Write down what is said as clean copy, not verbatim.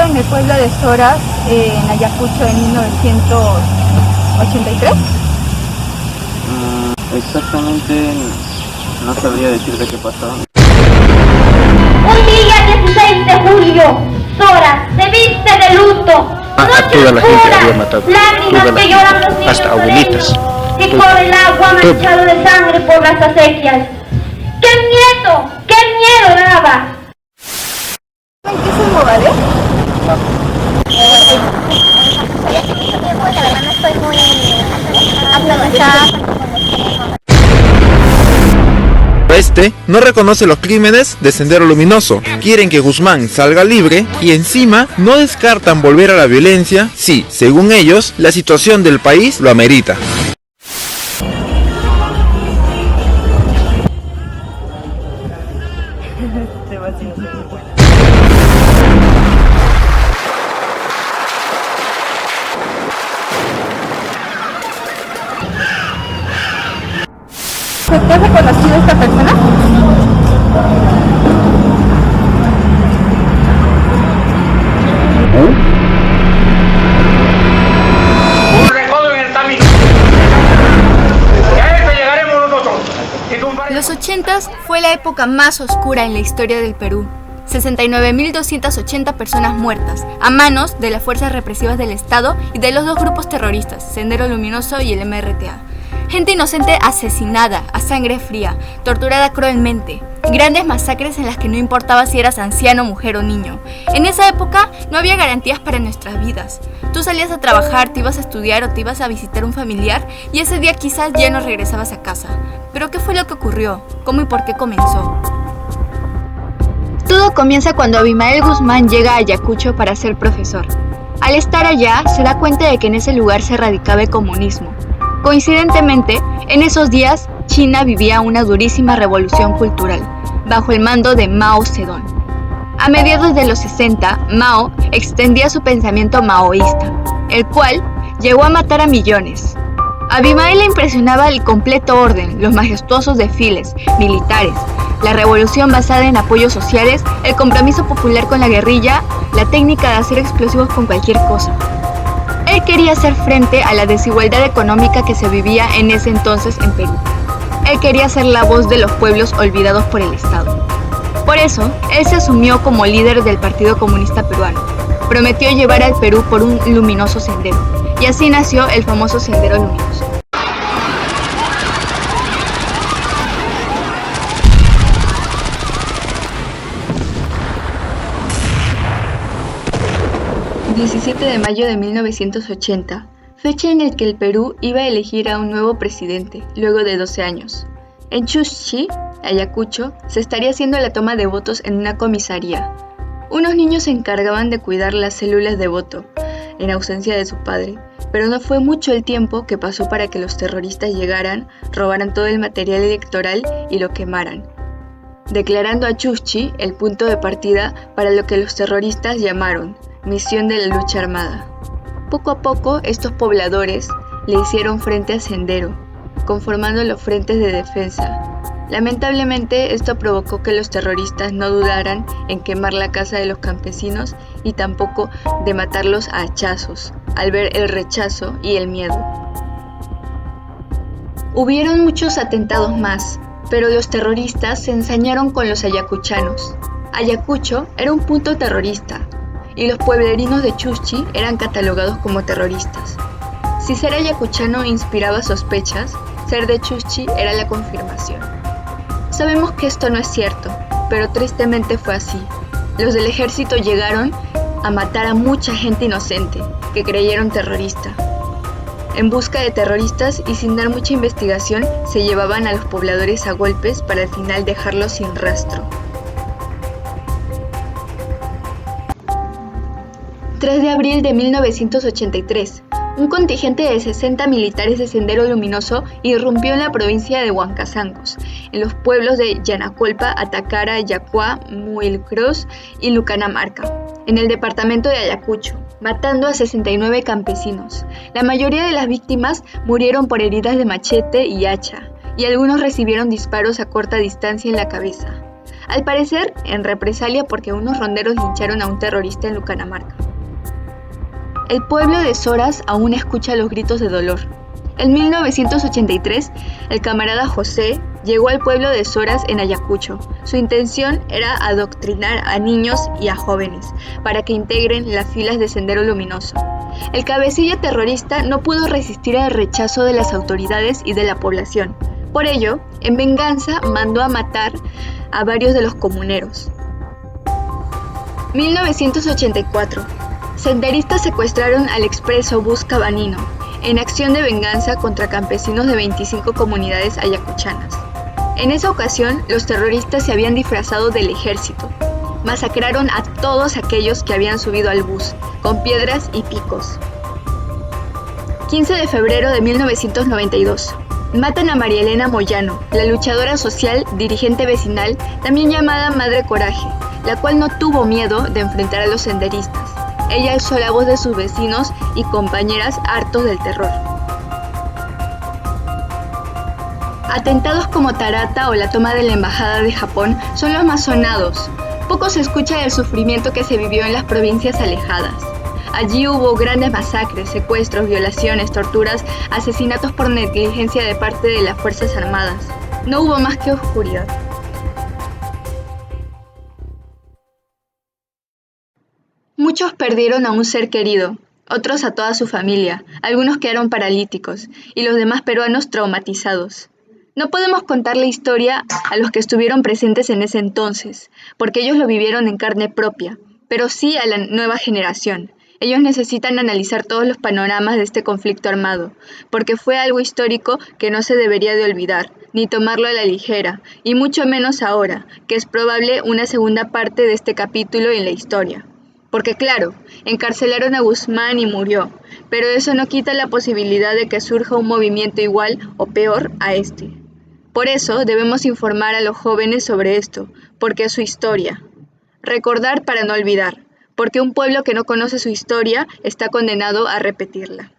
en el pueblo de Soras, en Ayacucho, en 1983? Exactamente no sabría decirte qué pasó. Un día 16 de julio, Soras se viste de luto. A toda la gente había matado, Lágrimas toda la que lloran gente, los niños hasta abuelitas. sureños, y corre el agua manchado de sangre por las acequias. ¡Qué miedo daba! ¿En qué se mueve? Este no reconoce los crímenes de Sendero Luminoso, quieren que Guzmán salga libre y encima no descartan volver a la violencia si, según ellos, la situación del país lo amerita. ¿Te has reconocido a esta persona? Un recodo en el camino. Y a eso llegaremos nosotros. Los 80s fue la época más oscura en la historia del Perú. 69.280 personas muertas a manos de las fuerzas represivas del Estado y de los dos grupos terroristas, Sendero Luminoso y el MRTA. Gente inocente asesinada a sangre fría, torturada cruelmente. Grandes masacres en las que no importaba si eras anciano, mujer o niño. En esa época no había garantías para nuestras vidas. Tú salías a trabajar, te ibas a estudiar o te ibas a visitar un familiar y ese día quizás ya no regresabas a casa. Pero ¿qué fue lo que ocurrió? ¿Cómo y por qué comenzó? Todo comienza cuando Abimael Guzmán llega a Ayacucho para ser profesor. Al estar allá, se da cuenta de que en ese lugar se radicaba el comunismo. Coincidentemente, en esos días, China vivía una durísima revolución cultural, bajo el mando de Mao Zedong. A mediados de los 60, Mao extendía su pensamiento maoísta, el cual llegó a matar a millones. A Abimael le impresionaba el completo orden, los majestuosos desfiles militares, la revolución basada en apoyos sociales, el compromiso popular con la guerrilla, la técnica de hacer explosivos con cualquier cosa. Él quería hacer frente a la desigualdad económica que se vivía en ese entonces en Perú. Él quería ser la voz de los pueblos olvidados por el Estado. Por eso, él se asumió como líder del Partido Comunista Peruano. Prometió llevar al Perú por un luminoso sendero, y así nació el famoso Sendero Luminoso. ...17 de mayo de 1980... fecha en la que el Perú iba a elegir a un nuevo presidente, luego de 12 años. En Chuxchi, Ayacucho, se estaría haciendo la toma de votos en una comisaría. Unos niños se encargaban de cuidar las células de voto, en ausencia de su padre, pero no fue mucho el tiempo que pasó para que los terroristas llegaran, robaran todo el material electoral y lo quemaran, declarando a Chuxchi el punto de partida para lo que los terroristas llamaron Misión de la Lucha Armada. Poco a poco, estos pobladores le hicieron frente a Sendero, conformando los frentes de defensa. Lamentablemente, esto provocó que los terroristas no dudaran en quemar la casa de los campesinos y tampoco de matarlos a hachazos, al ver el rechazo y el miedo. Hubieron muchos atentados más, pero los terroristas se ensañaron con los ayacuchanos. Ayacucho era un punto terrorista, y los pueblerinos de Chuxchi eran catalogados como terroristas. Si ser ayacuchano inspiraba sospechas, ser de Chuxchi era la confirmación. Sabemos que esto no es cierto, pero tristemente fue así. Los del ejército llegaron a matar a mucha gente inocente, que creyeron terrorista. En busca de terroristas y sin dar mucha investigación, se llevaban a los pobladores a golpes para al final dejarlos sin rastro. 3 de abril de 1983, un contingente de 60 militares de Sendero Luminoso irrumpió en la provincia de Huancasangos, en los pueblos de Yanacolpa, Atacara, Yacuá, Muilcros y Lucanamarca, en el departamento de Ayacucho, matando a 69 campesinos. La mayoría de las víctimas murieron por heridas de machete y hacha, y algunos recibieron disparos a corta distancia en la cabeza. al parecer en represalia porque unos ronderos lincharon a un terrorista en Lucanamarca. El pueblo de Soras aún escucha los gritos de dolor. En 1983, el camarada José llegó al pueblo de Soras en Ayacucho. Su intención era adoctrinar a niños y a jóvenes para que integren las filas de Sendero Luminoso. El cabecilla terrorista no pudo resistir al rechazo de las autoridades y de la población. Por ello, en venganza, mandó a matar a varios de los comuneros. 1984. Senderistas secuestraron al expreso bus Cabanino, en acción de venganza contra campesinos de 25 comunidades ayacuchanas. En esa ocasión, los terroristas se habían disfrazado del ejército. Masacraron a todos aquellos que habían subido al bus, con piedras y picos. 15 de febrero de 1992. Matan a María Elena Moyano, la luchadora social, dirigente vecinal, también llamada Madre Coraje, la cual no tuvo miedo de enfrentar a los senderistas. Ella alzó la voz de sus vecinos y compañeras hartos del terror. Atentados como Tarata o la toma de la Embajada de Japón son los más sonados. Poco se escucha del sufrimiento que se vivió en las provincias alejadas. Allí hubo grandes masacres, secuestros, violaciones, torturas, asesinatos por negligencia de parte de las Fuerzas Armadas. No hubo más que oscuridad. Muchos perdieron a un ser querido, otros a toda su familia, algunos quedaron paralíticos y los demás peruanos traumatizados. No podemos contar la historia a los que estuvieron presentes en ese entonces, porque ellos lo vivieron en carne propia, pero sí a la nueva generación. Ellos necesitan analizar todos los panoramas de este conflicto armado, porque fue algo histórico que no se debería de olvidar, ni tomarlo a la ligera, y mucho menos ahora, que es probable una segunda parte de este capítulo en la historia. Porque claro, encarcelaron a Guzmán y murió, pero eso no quita la posibilidad de que surja un movimiento igual o peor a este. Por eso debemos informar a los jóvenes sobre esto, porque es su historia. Recordar para no olvidar, porque un pueblo que no conoce su historia está condenado a repetirla.